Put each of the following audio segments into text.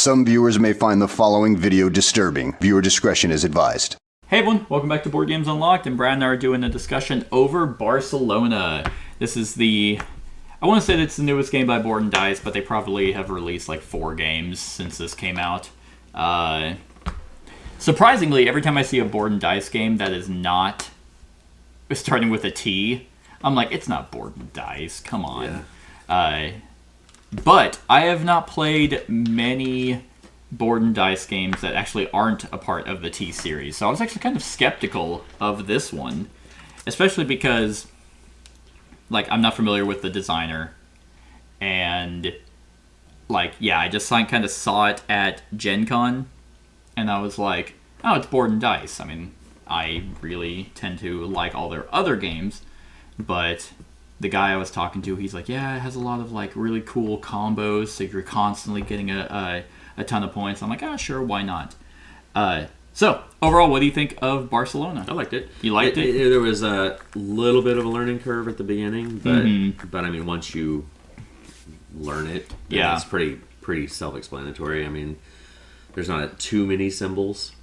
Some viewers may find the following video disturbing. Viewer discretion is advised. Hey everyone, welcome back to Board Games Unlocked, and Brad and I are doing a discussion over Barcelona. This is I want to say that it's the newest game by Board and Dice, but they probably have released like 4 games since this came out. Surprisingly, every time I see a Board and Dice game that is not starting with a T, I'm like, it's not Board and Dice, come on. Yeah. But I have not played many Board and Dice games that actually aren't a part of the T series. So I was actually kind of skeptical of this one, especially because, like, I'm not familiar with the designer. And, like, yeah, I just kind of saw it at Gen Con, and I was like, oh, it's Board and Dice. I mean, I really tend to like all their other games, but the guy I was talking to, he's like, yeah, it has a lot of, like, really cool combos, so you're constantly getting a ton of points. I'm like, sure, why not? So, overall, what do you think of Barcelona? I liked it. You liked it? There was a little bit of a learning curve at the beginning, but I mean, once you learn it, yeah, it's pretty self-explanatory. I mean, there's not too many symbols.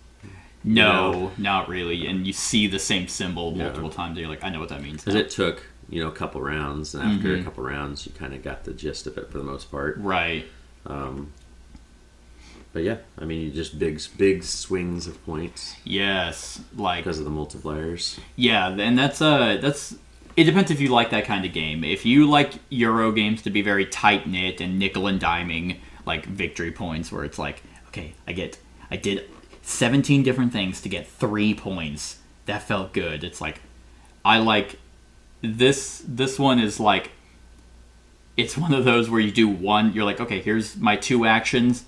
No, not really. And you see the same symbol multiple times, and you're like, I know what that means. Because it took, a couple rounds, and after a couple rounds, you kind of got the gist of it for the most part. Right. But yeah, I mean, you just big swings of points. Yes, like because of the multipliers. Yeah, and that's it depends if you like that kind of game. If you like Euro games to be very tight knit and nickel and diming, like victory points, where it's like, okay, I did 17 different things to get 3 points. That felt good. It's like, I like this one is like, it's one of those where you do one, you're like, okay, here's my 2 actions,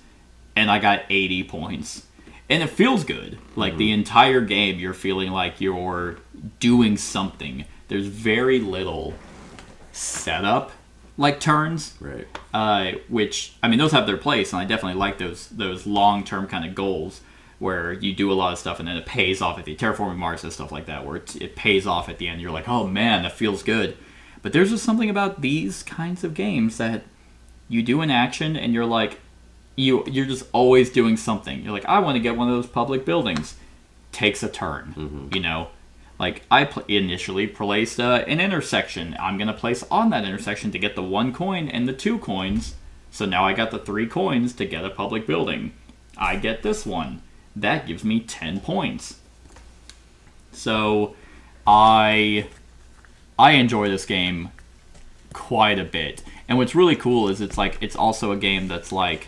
and I got 80 points. And it feels good. Like, the entire game, you're feeling like you're doing something. There's very little setup, like, turns. Right. Which, I mean, those have their place, and I definitely like those long-term kind of goals where you do a lot of stuff and then it pays off at the Terraforming Mars and stuff like that, where it pays off at the end. You're like, oh man, that feels good. But there's just something about these kinds of games that you do an action and you're like, you're just always doing something. You're like, I want to get one of those public buildings. Takes a turn, Like, I initially placed an intersection. I'm going to place on that intersection to get the 1 coin and the 2 coins. So now I got the 3 coins to get a public building. I get this one. That gives me 10 points. So I enjoy this game quite a bit. And what's really cool is it's also a game that's like,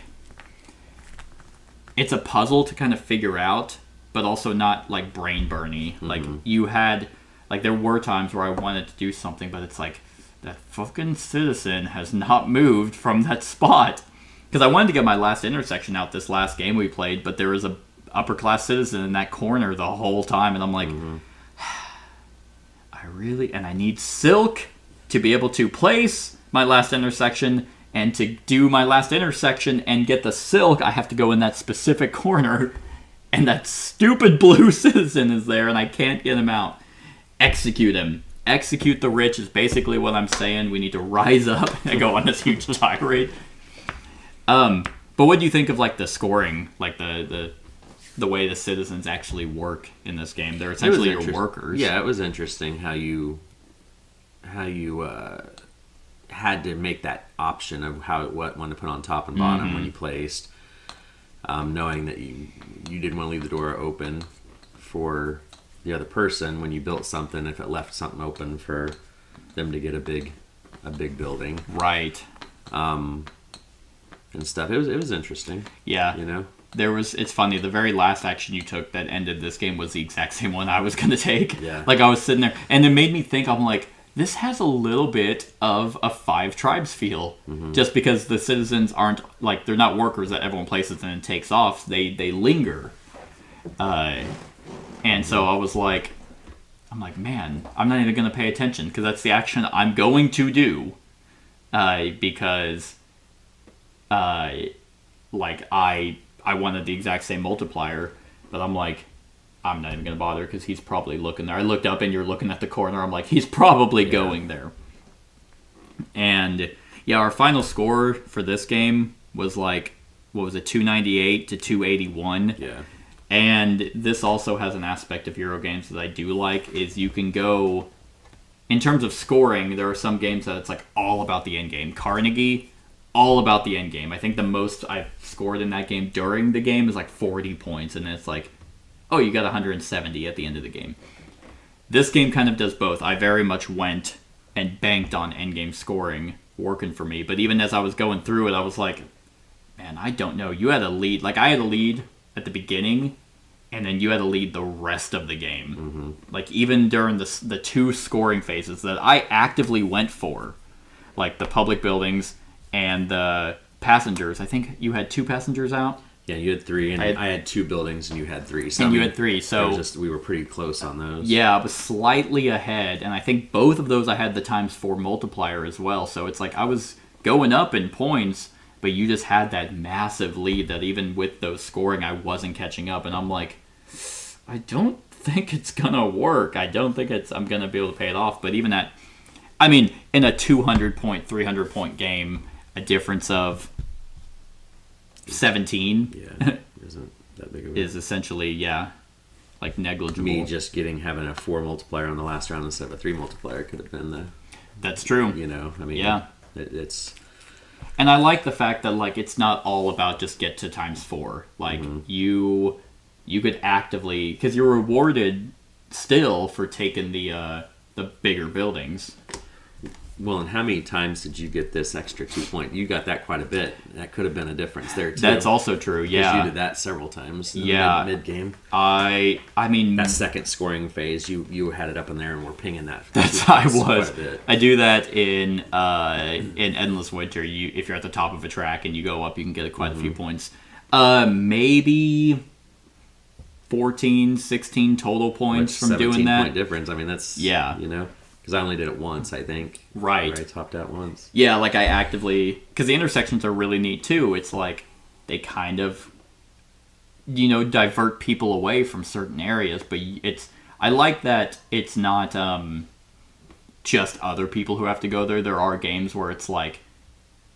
it's a puzzle to kind of figure out, but also not like brain burny. Like, you had, like, there were times where I wanted to do something, but it's like, that fucking citizen has not moved from that spot. Because I wanted to get my last intersection out this last game we played, but there was a upper class citizen in that corner the whole time, and I'm like, I need silk to be able to place my last intersection, and to do my last intersection and get the silk, I have to go in that specific corner, and that stupid blue citizen is there, and I can't get him out. Execute him. Execute the rich is basically what I'm saying. We need to rise up and go on this huge tirade. But what do you think of, like, the scoring, like the way the citizens actually work in this game? They're essentially your workers. Yeah, it was interesting how you had to make that option of what one to put on top and bottom when you placed, knowing that you didn't want to leave the door open for the other person when you built something, if it left something open for them to get a big building, right? And stuff. It was interesting. Yeah, it's funny, the very last action you took that ended this game was the exact same one I was going to take. Yeah. Like, I was sitting there, and it made me think, I'm like, this has a little bit of a Five Tribes feel. Just because the citizens aren't, like, they're not workers that everyone places and then takes off. They linger. And so I was like, man, I'm not even going to pay attention, because that's the action I'm going to do. Because, like, I wanted the exact same multiplier, but I'm like, I'm not even going to bother because he's probably looking there. I looked up and you're looking at the corner. I'm like, he's probably going there. And yeah, our final score for this game was like what was it, 298 to 281. Yeah. And this also has an aspect of Euro games that I do like, is you can go, in terms of scoring, there are some games that it's like all about the end game. Carnegie, all about the end game. I think the most I've scored in that game during the game is like 40 points, and it's like, oh, you got 170 at the end of the game. This game kind of does both. I very much went and banked on endgame scoring working for me, but even as I was going through it, I was like, man, I don't know. You had a lead. Like, I had a lead at the beginning, and then you had to lead the rest of the game. Mm-hmm. Like, even during the two scoring phases that I actively went for, like the public buildings and the passengers. I think you had 2 passengers out. Yeah, you had 3, and I had 2 buildings, and you had 3. So, and you had 3, so... we were pretty close on those. Yeah, I was slightly ahead, and I think both of those I had the ×4 multiplier as well, so it's like I was going up in points, but you just had that massive lead that even with those scoring, I wasn't catching up, and I'm like, I don't think it's gonna work. I don't think I'm gonna be able to pay it off, but even at... I mean, in a 200-point, 300-point game, a difference of 17 Yeah, isn't that big of a... is essentially, like negligible. Me just having a 4 multiplier on the last round instead of a 3 multiplier could have been the... That's true. I mean... Yeah. It's... And I like the fact that, like, it's not all about just get to ×4. Like, you could actively... Because you're rewarded still for taking the bigger buildings. Well, and how many times did you get this extra 2 point? You got that quite a bit. That could have been a difference there, too. That's also true, yeah. Because you did that several times in the mid-game. I mean... That second scoring phase, you had it up in there and were pinging that. I was. I do that in Endless Winter. If you're at the top of a track and you go up, you can get quite a few points. Maybe 14, 16 total points from doing that. 17-point difference. I mean, that's... Yeah. Because I only did it once, I think. Right. I topped out once. Yeah, like I actively... Because the intersections are really neat, too. It's like they kind of, divert people away from certain areas. But I like that it's not just other people who have to go there. There are games where it's like,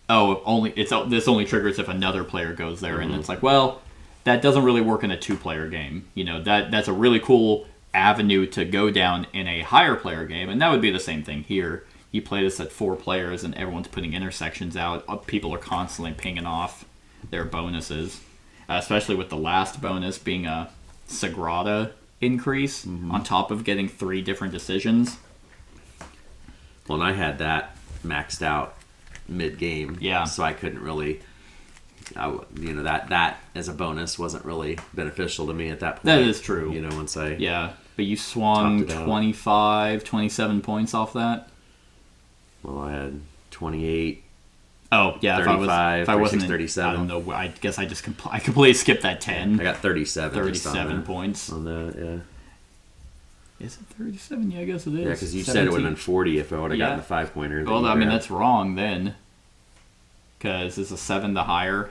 this only triggers if another player goes there. And it's like, well, that doesn't really work in a 2-player game. That's a really cool avenue to go down in a higher player game, and that would be the same thing here. You play this at 4 players and everyone's putting intersections out. People are constantly pinging off their bonuses, especially with the last bonus being a Sagrada increase on top of getting 3 different decisions. Well, and I had that maxed out mid-game, so I couldn't really... that as a bonus wasn't really beneficial to me at that point. That is true. Once I... Yeah, but you swung 25, 27 points off that? Well, I had 28. Oh, yeah. 35, if I wasn't 37. I don't know. I guess I completely skipped that 10. I got 37. 37 points. On that, yeah. Is it 37? Yeah, I guess it is. Yeah, because you said it would have been 40 if I would have gotten the 5-pointer. Well, I mean, that's wrong then. Because is a 7 the higher?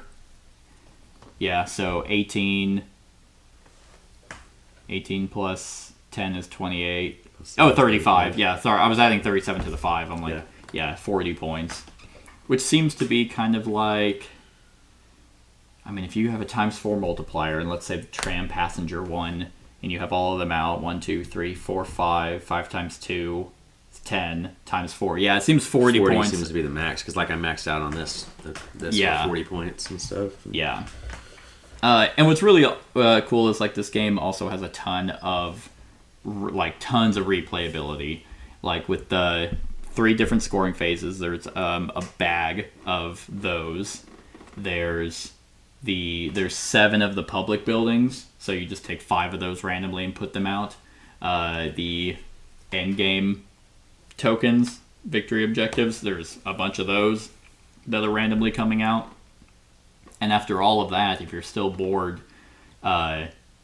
Yeah, so 18 plus 10 is 28. Oh, 35. Yeah, sorry. I was adding 37 to the 5. I'm like, 40 points. Which seems to be kind of like... I mean, if you have a ×4 multiplier, and let's say the tram passenger 1, and you have all of them out, 1, 2, 3, 4, 5, 5 times 2... 10 times 4. Yeah, it seems 40 points. 40 seems to be the max, because I maxed out on this for 40 points and stuff. Yeah. And what's really cool is, like, this game also has a ton of, tons of replayability. Like, with the 3 different scoring phases, there's a bag of those. There's 7 of the public buildings, so you just take 5 of those randomly and put them out. The end game tokens, victory objectives, there's a bunch of those that are randomly coming out. And after all of that, if you're still bored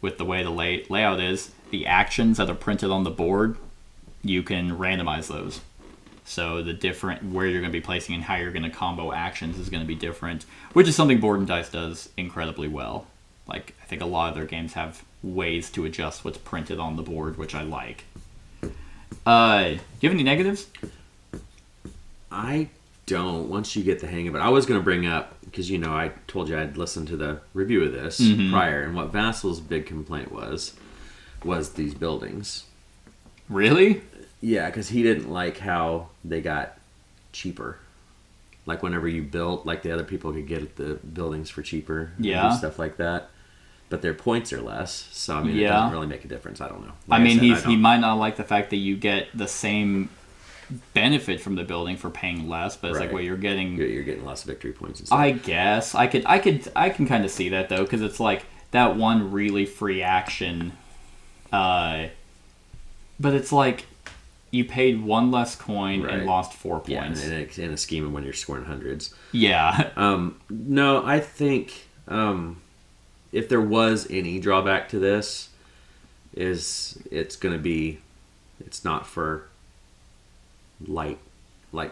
with the way the layout is, the actions that are printed on the board, you can randomize those. So the different, where you're going to be placing and how you're going to combo actions is going to be different, which is something Board and Dice does incredibly well. Like, I think a lot of their games have ways to adjust what's printed on the board, which I like. Do you have any negatives? I don't. Once you get the hang of it, I was going to bring up because I told you I'd listened to the review of this prior, and what Vassal's big complaint was these buildings. Really? Yeah, because he didn't like how they got cheaper. Like whenever you built, like the other people could get the buildings for cheaper, and do stuff like that. But their points are less, so it doesn't really make a difference. I don't know. Like he might not like the fact that you get the same benefit from the building for paying less, but it's like, well, you're getting less victory points and stuff. I guess I can kind of see that though, because it's like that one really free action, but it's like you paid one less coin and lost 4 points. Yeah, in a scheme of when you're scoring hundreds. Yeah. No, I think if there was any drawback to this, it's not for like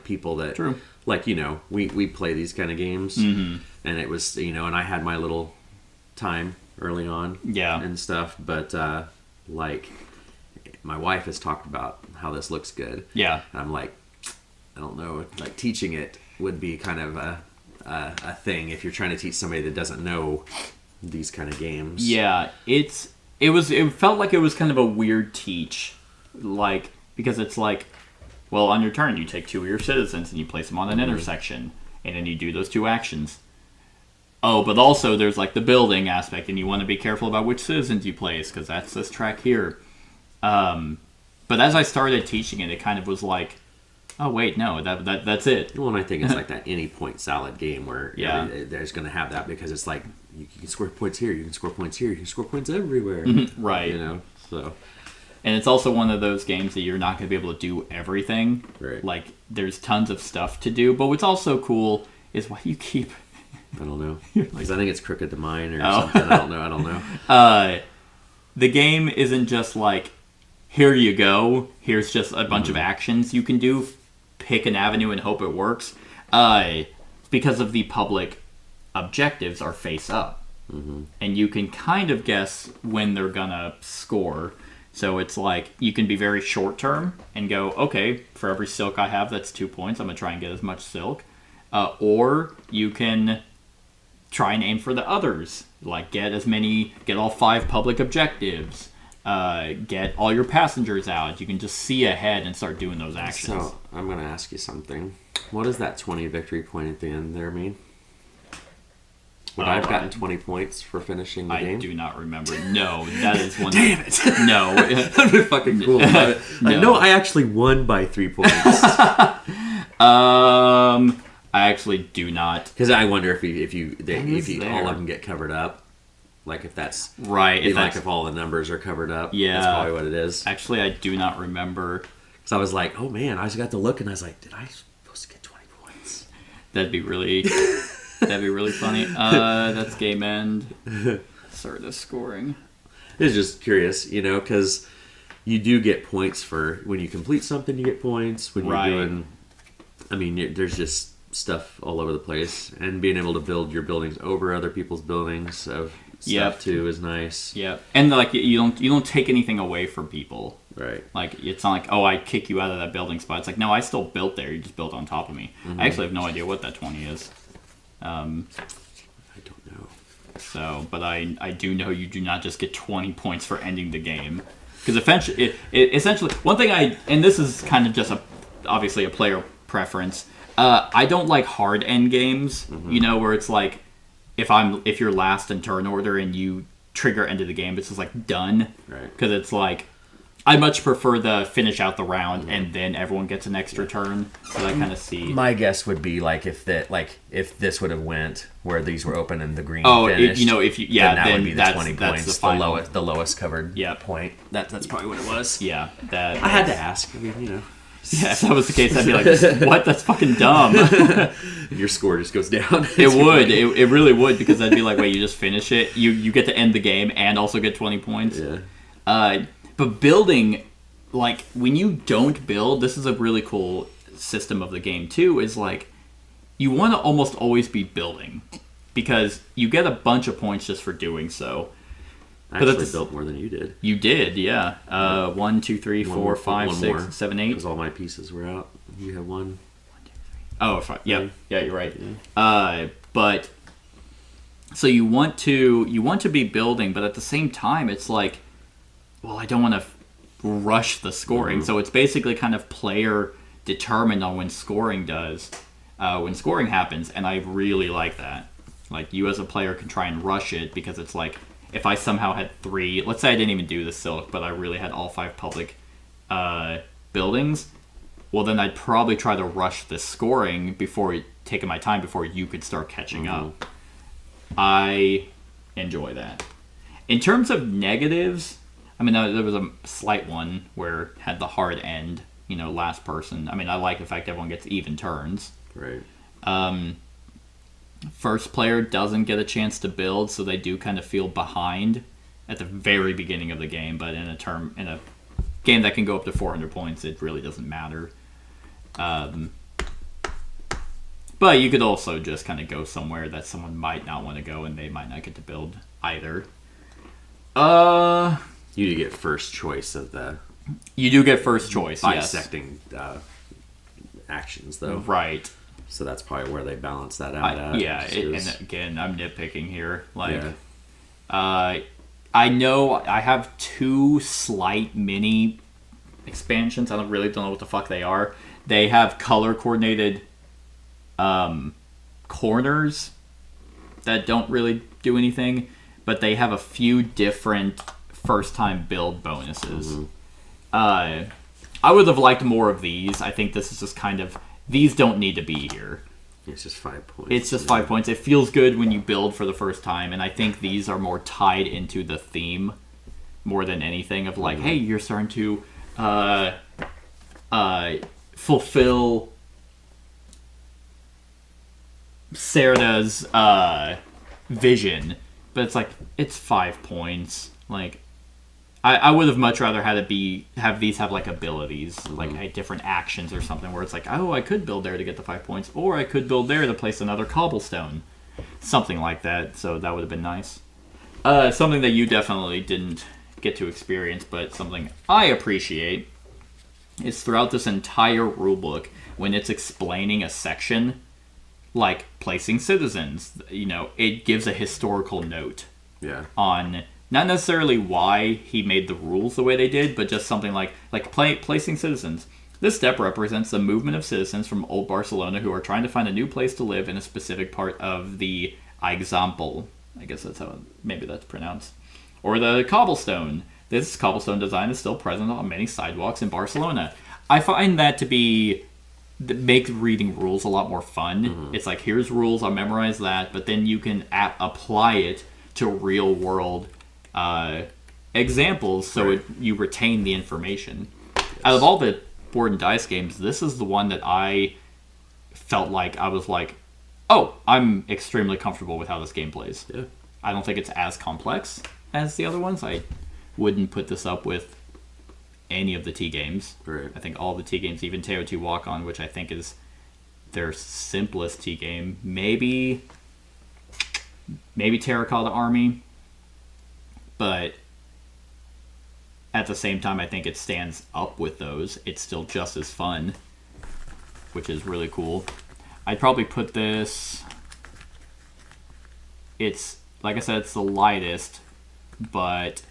people that like we play these kind of games, and it was and I had my little time early on and stuff, but like my wife has talked about how this looks good, and I'm like, I don't know, like teaching it would be kind of a thing if you're trying to teach somebody that doesn't know these kind of games. It felt like it was kind of a weird teach, like, because it's like, well, on your turn, you take 2 of your citizens and you place them on an intersection, and then you do those 2 actions. Oh, but also there's like the building aspect, and you want to be careful about which citizens you place, because that's this track here. But as I started teaching it, it kind of was like, oh wait, no, that's it. Well, and I think it's like that any point salad game where there's going to have that, because it's like you can score points here, you can score points here, you can score points everywhere, right? So. And it's also one of those games that you're not going to be able to do everything. Right. Like, there's tons of stuff to do. But what's also cool is why you keep... I don't know. Because I think it's Crooked to Mine or something. I don't know. The game isn't just like, here you go. Here's just a bunch of actions you can do. Pick an avenue and hope it works. Because of the public objectives are face up. And you can kind of guess when they're going to score. So it's like, you can be very short term and go, okay, for every silk I have, that's 2 points. I'm going to try and get as much silk. Or you can try and aim for the others. Like, get all 5 public objectives. Get all your passengers out. You can just see ahead and start doing those actions. So, I'm going to ask you something. What does that 20 victory point at the end there mean? Would I have gotten 20 points for finishing the game? I do not remember. No, that is one. Damn it! No. That'd be fucking cool. No, I actually won by 3 points. I actually do not. Because I wonder if all of them get covered up. Like if that's... Right. If all the numbers are covered up. Yeah. That's probably what it is. Actually, I do not remember. Because I was like, oh man, I just got to look and I was like, did I supposed to get 20 points? That'd be really funny. That's game end. Cerdà scoring. It's just curious, because you do get points for when you complete something. You get points when you're doing. I mean, there's just stuff all over the place, and being able to build your buildings over other people's buildings of stuff too is nice. Yeah, and like you don't take anything away from people. Right. Like, it's not like, oh, I kick you out of that building spot. It's like, no, I still built there. You just built on top of me. I actually have no idea what that 20 is. I don't know. So, but I do know you do not just get 20 points for ending the game. Because essentially, one thing and this is kind of just obviously a player preference, I don't like hard end games, where it's like, if you're last in turn order and you trigger end of the game, it's just like done. Right. Because it's like, I much prefer the finish out the round and then everyone gets an extra turn. So I kind of see. My guess would be like if this would have went where these were open and the green finished. Then that would be the 20 that's points, the lowest covered point. That's probably what it was. Yeah, I had to ask. I mean, Yeah, if that was the case, I'd be like, what? That's fucking dumb. Your score just goes down. It would. It really would, because I'd be like, wait, you just finish it? You get to end the game and also get 20 points? Yeah. But building, like, when you don't build, this is a really cool system of the game, too, is like, you want to almost always be building, because you get a bunch of points just for doing so. I actually built more than you did. You did, yeah. 1, 2, 3, 4, 5, 6, 7, 8. Because all my pieces were out. You have 1. Oh, yeah, you're right. But so you want to be building, but at the same time, it's like, well, I don't want to rush the scoring. So it's basically kind of player determined on when scoring happens, and I really like that. Like, you as a player can try and rush it, because it's like, if I somehow had 3, let's say I didn't even do the silk, but I really had all 5 public buildings, well, then I'd probably try to rush the scoring taking my time before you could start catching up. I enjoy that. In terms of negatives, I mean, there was a slight one where it had the hard end, last person. I mean, I like the fact everyone gets even turns. Right. First player doesn't get a chance to build, so they do kind of feel behind at the very beginning of the game. But in a game that can go up to 400 points, it really doesn't matter. But you could also just kind of go somewhere that someone might not want to go, and they might not get to build either. You do get first choice of the. You do get first choice. Bisecting actions, though. Right. So that's probably where they balance that out. And again, I'm nitpicking here. I know I have 2 slight mini expansions. I don't know what the fuck they are. They have color coordinated corners that don't really do anything, but they have a few different first time build bonuses. I would have liked more of these. I think this is just kind of, these don't need to be here. It's just 5 points. It's just 5 points. It feels good when you build for the first time, and I think these are more tied into the theme more than anything of like, hey, you're starting to fulfill Cerdà's vision, but it's like, it's 5 points. Like, I would have much rather have these have like abilities, like different actions or something, where it's like, oh, I could build there to get the 5 points, or I could build there to place another cobblestone, something like that. So that would have been nice. Something that you definitely didn't get to experience, but something I appreciate, is throughout this entire rulebook, when it's explaining a section, like placing citizens, it gives a historical note on not necessarily why he made the rules the way they did, but just something like placing citizens. This step represents the movement of citizens from old Barcelona who are trying to find a new place to live in a specific part of the Eixample. I guess maybe that's pronounced. Or the cobblestone. This cobblestone design is still present on many sidewalks in Barcelona. I find that to make reading rules a lot more fun. It's like, here's rules, I'll memorize that, but then you can apply it to real world examples, so you retain the information. Yes. Out of all the board and dice games, this is the one that I felt like I was like, oh, I'm extremely comfortable with how this game plays. Yeah. I don't think it's as complex as the other ones. I wouldn't put this up with any of the T games. Right. I think all the T games, even Teotihuacan, which I think is their simplest T game, maybe Terracotta Army, but at the same time, I think it stands up with those. It's still just as fun, which is really cool. I'd probably put this, it's, like I said, it's the lightest, but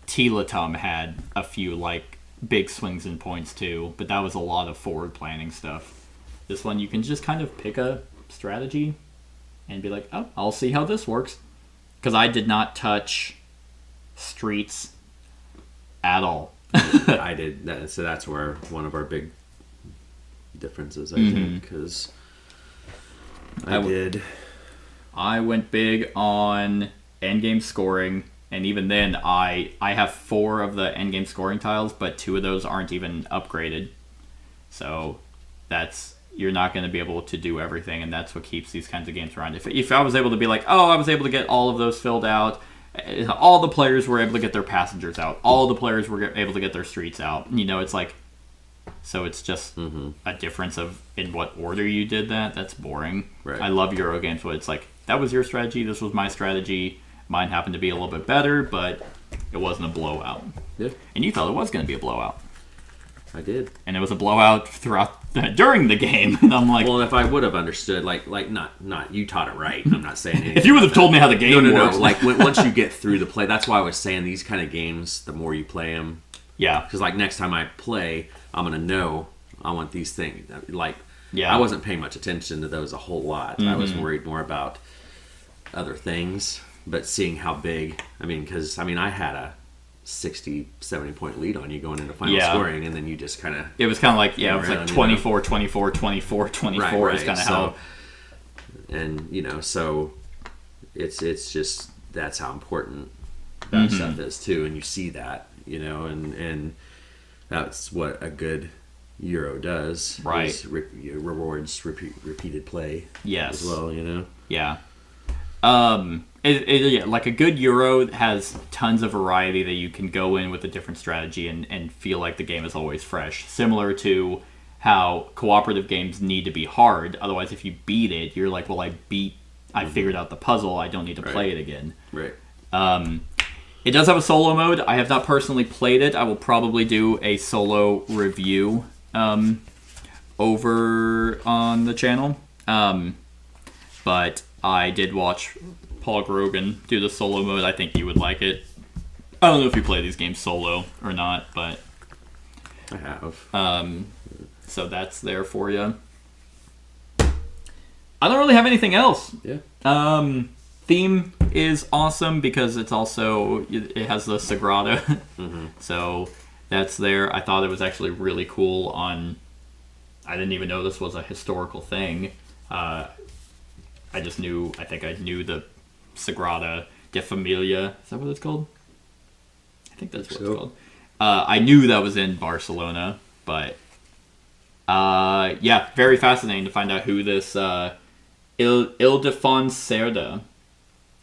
Telatum had a few, big swings and points too, but that was a lot of forward planning stuff. This one, you can just kind of pick a strategy and be like, oh, I'll see how this works. Because I did not touch streets at all. I did. So that's where one of our big differences, I think, because I went big on endgame scoring, and even then, I have 4 of the endgame scoring tiles, but 2 of those aren't even upgraded. So you're not going to be able to do everything, and that's what keeps these kinds of games around. If I was able to be like, oh, I was able to get all of those filled out, all the players were able to get their passengers out, all the players were able to get their streets out, it's like, so it's just a difference of in what order you did that. That's boring. Right. I love Euro games, but it's like, that was your strategy, this was my strategy, mine happened to be a little bit better, but it wasn't a blowout. Yeah. And you thought it was going to be a blowout. I did. And it was a blowout during the game. And I'm like, well, if I would have understood, like not you taught it right. I'm not saying anything. if you would have told me how the game works. No. Like once you get through the play, that's why I was saying these kind of games. The more you play them, yeah. Because like next time I play, I'm gonna know I want these things. Like, yeah. I wasn't paying much attention to those a whole lot. I was worried more about other things, but seeing how big. I mean, because I had a 60, 70 point lead on you going into final scoring, and then you just kind of... It was kind of like, it was like 24, 24, 24, 24 right. is kind of how... And, so it's just, that's how important that stuff is, too, and you see that, and that's what a good Euro does. Right. Is rewards repeated play as well, Yeah. Like a good Euro has tons of variety that you can go in with a different strategy and feel like the game is always fresh. Similar to how cooperative games need to be hard. Otherwise, if you beat it, you're like, well, I figured out the puzzle. I don't need to play it again. Right. It does have a solo mode. I have not personally played it. I will probably do a solo review over on the channel. But I did watch Paul Grogan do the solo mode. I think you would like it. I don't know if you play these games solo or not, but I have. So that's there for you. I don't really have anything else. Yeah. Theme is awesome because it has the Sagrada. So that's there. I thought it was actually really cool I didn't even know this was a historical thing. I think I knew the Sagrada de Familia. Is that what it's called? I think that's what it's called. I knew that was in Barcelona, but very fascinating to find out who this Ildefons Cerdà,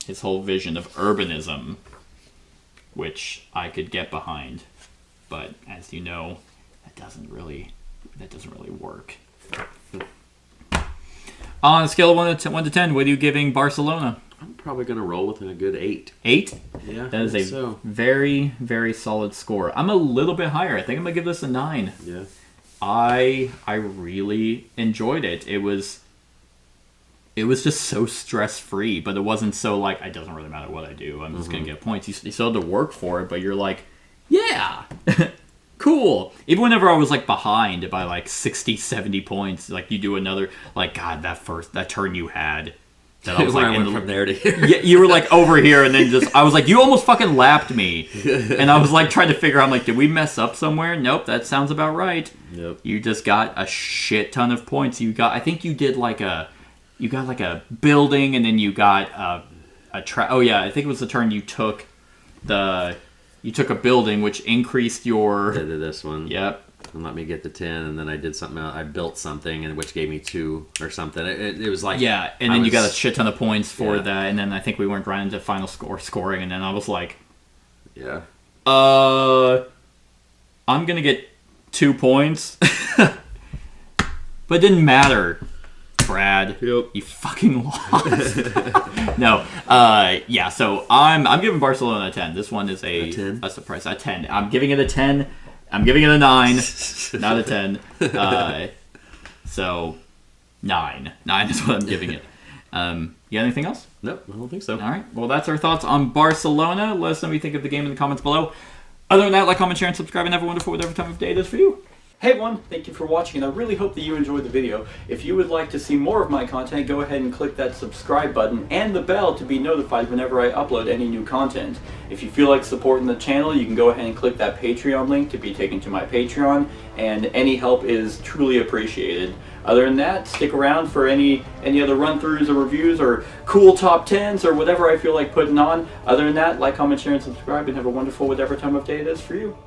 his whole vision of urbanism, which I could get behind, but as you know, that doesn't really work. On a scale of 1 to 10, what are you giving Barcelona? I'm probably going to roll with a good 8. 8? Yeah. That is a very, very solid score. I'm a little bit higher. I think I'm going to give this a 9. Yeah. I really enjoyed it. It was just so stress-free, but it wasn't so like, it doesn't really matter what I do. I'm just going to get points. You still have to work for it, but you're like, yeah, cool. Even whenever I was like behind by like 60, 70 points, like you do another, like, God, that turn you had. That I was like, from there to here. Yeah, you were like over here, and then I was like, you almost fucking lapped me. And I was like trying to figure out, I'm like, did we mess up somewhere? Nope, that sounds about right. Yep. You just got a shit ton of points. I think you did like a building, and then you got I think it was the turn you took a building, which increased your... I did this one. Yep. And let me get the 10, and then I did something else. I built something, and which gave me 2 or something. It was like... Yeah, and then you got a shit ton of points for that, and then I think we went right into final scoring, and then I was like... Yeah. I'm gonna get 2 points. But it didn't matter, Brad. Yep. You fucking lost. No. So I'm giving Barcelona a 10. This one is a 10? A surprise. A 10. I'm giving it a 10. I'm giving it a 9, not a 10. So 9. 9 is what I'm giving it. You got anything else? Nope, I don't think so. All right. Well, that's our thoughts on Barcelona. Let us know what you think of the game in the comments below. Other than that, like, comment, share, and subscribe, and have a wonderful whatever time of day it is for you. Hey everyone, thank you for watching, and I really hope that you enjoyed the video. If you would like to see more of my content, go ahead and click that subscribe button and the bell to be notified whenever I upload any new content. If you feel like supporting the channel, you can go ahead and click that Patreon link to be taken to my Patreon, and any help is truly appreciated. Other than that, stick around for any other run-throughs or reviews or cool top 10s or whatever I feel like putting on. Other than that, like, comment, share, and subscribe, and have a wonderful whatever time of day it is for you.